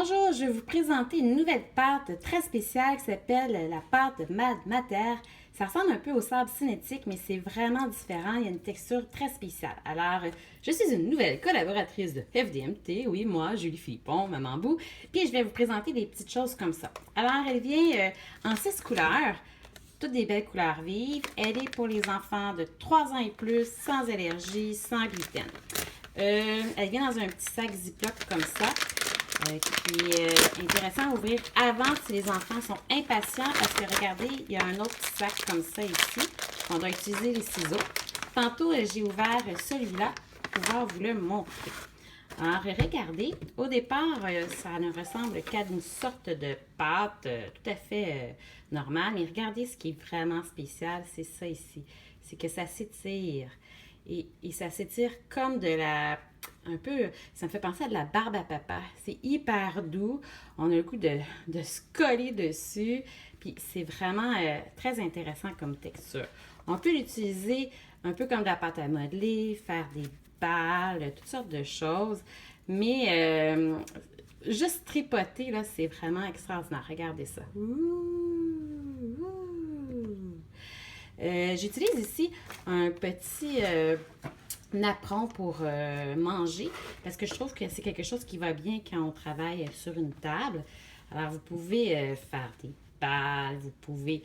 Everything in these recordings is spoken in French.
Bonjour, je vais vous présenter une nouvelle pâte très spéciale qui s'appelle la pâte Mad Mater. Ça ressemble un peu au sable cinétique, mais c'est vraiment différent. Il y a une texture très spéciale. Alors, je suis une nouvelle collaboratrice de FDMT. Oui, moi, Julie Philippon, Maman Bou. Puis, je vais vous présenter des petites choses comme ça. Alors, elle vient en 6 couleurs. Toutes des belles couleurs vives. Elle est pour les enfants de 3 ans et plus, sans allergie, sans gluten. Elle vient dans un petit sac Ziploc comme ça. Qui est intéressant à ouvrir avant si les enfants sont impatients parce que regardez, il y a un autre petit sac comme ça ici. On doit utiliser les ciseaux. Tantôt, j'ai ouvert celui-là pour pouvoir vous le montrer. Alors, regardez, au départ, ça ne ressemble qu'à une sorte de pâte tout à fait normale. Mais regardez ce qui est vraiment spécial, c'est ça ici. C'est que ça s'étire. Et ça s'étire comme de la... Un peu, ça me fait penser à de la barbe à papa. C'est hyper doux. On a le goût de se coller dessus. Puis c'est vraiment très intéressant comme texture. On peut l'utiliser un peu comme de la pâte à modeler, faire des balles, toutes sortes de choses. Mais juste tripoter, là, c'est vraiment extraordinaire. Regardez ça. J'utilise ici un petit napperon pour manger parce que je trouve que c'est quelque chose qui va bien quand on travaille sur une table. Alors, vous pouvez faire des balles, vous pouvez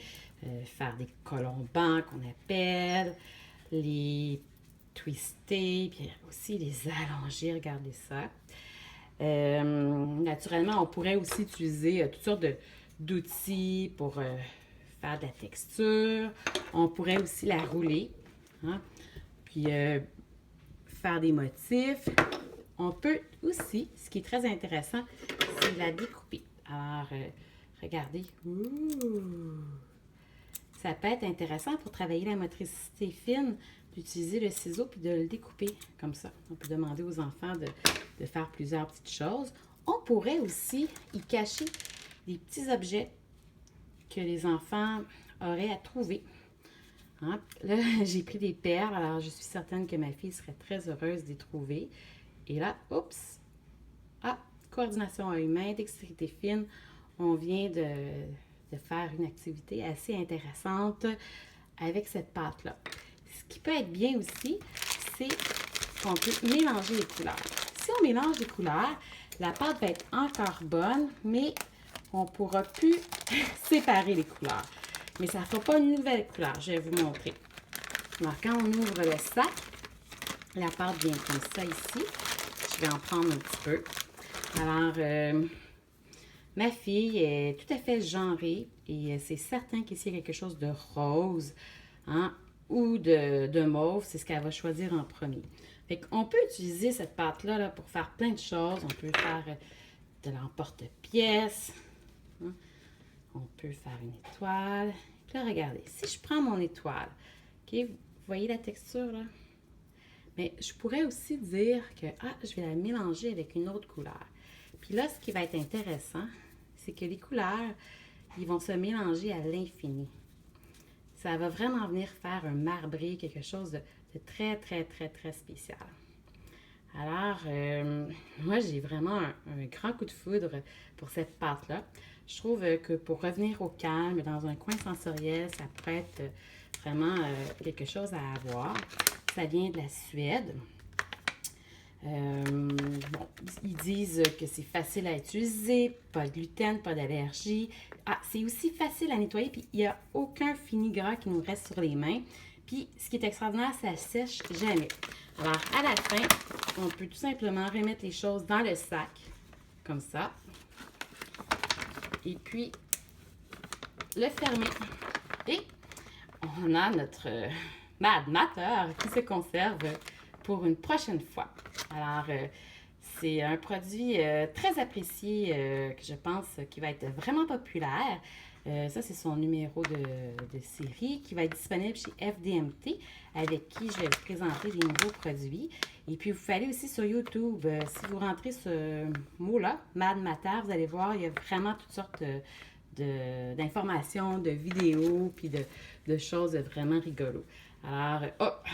faire des colombans qu'on appelle, les twister, puis aussi les allonger, regardez ça. Naturellement, on pourrait aussi utiliser toutes sortes d'outils pour faire de la texture. On pourrait aussi la rouler, hein? Puis faire des motifs. On peut aussi, ce qui est très intéressant, c'est la découper. Alors, regardez. Ouh! Ça peut être intéressant pour travailler la motricité fine, d'utiliser le ciseau puis de le découper comme ça. On peut demander aux enfants de faire plusieurs petites choses. On pourrait aussi y cacher des petits objets que les enfants auraient à trouver. Hein? Là, j'ai pris des perles, alors je suis certaine que ma fille serait très heureuse d'y trouver. Et là, oups! Ah, coordination à humain, dextérité fine. On vient de faire une activité assez intéressante avec cette pâte-là. Ce qui peut être bien aussi, c'est qu'on peut mélanger les couleurs. Si on mélange les couleurs, la pâte va être encore bonne, mais on ne pourra plus séparer les couleurs. Mais ça ne fera pas une nouvelle couleur. Je vais vous montrer. Alors, quand on ouvre le sac, la pâte vient comme ça ici. Je vais en prendre un petit peu. Alors, ma fille est tout à fait genrée et c'est certain qu'ici, il y a quelque chose de rose, hein, ou de mauve. C'est ce qu'elle va choisir en premier. Fait qu'on peut utiliser cette pâte-là là, pour faire plein de choses. On peut faire de l'emporte-pièce. Hein. On peut faire une étoile. Puis là, regardez, si je prends mon étoile, OK, vous voyez la texture là? Mais je pourrais aussi dire que je vais la mélanger avec une autre couleur. Puis là, ce qui va être intéressant, c'est que les couleurs, ils vont se mélanger à l'infini. Ça va vraiment venir faire un marbré, quelque chose de très, très, très, très spécial. Alors, moi, j'ai vraiment un grand coup de foudre pour cette pâte-là. Je trouve que pour revenir au calme, dans un coin sensoriel, ça pourrait être vraiment quelque chose à avoir. Ça vient de la Suède. Bon, ils disent que c'est facile à utiliser, pas de gluten, pas d'allergie. Ah, c'est aussi facile à nettoyer, puis il n'y a aucun fini gras qui nous reste sur les mains. Puis, ce qui est extraordinaire, ça sèche jamais. Alors, à la fin, on peut tout simplement remettre les choses dans le sac, comme ça. Et puis, le fermer. Et on a notre Mad Mater qui se conserve pour une prochaine fois. Alors, c'est un produit très apprécié que je pense qui va être vraiment populaire. Ça, c'est son numéro de série qui va être disponible chez FDMT, avec qui je vais vous présenter des nouveaux produits. Et puis, vous pouvez aller aussi sur YouTube. Si vous rentrez ce mot-là, Mad Mater, vous allez voir, il y a vraiment toutes sortes d'informations, de vidéos, puis de choses vraiment rigolo. Alors,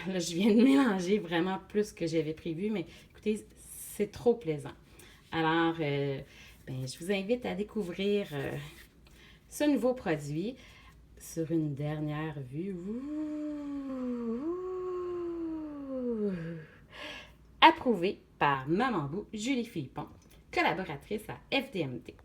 là, je viens de mélanger vraiment plus que j'avais prévu, mais écoutez, c'est trop plaisant. Alors, ben, je vous invite à découvrir ce nouveau produit sur une dernière vue. Approuvé par Maman Bou Julie Philippon, collaboratrice à FDMT.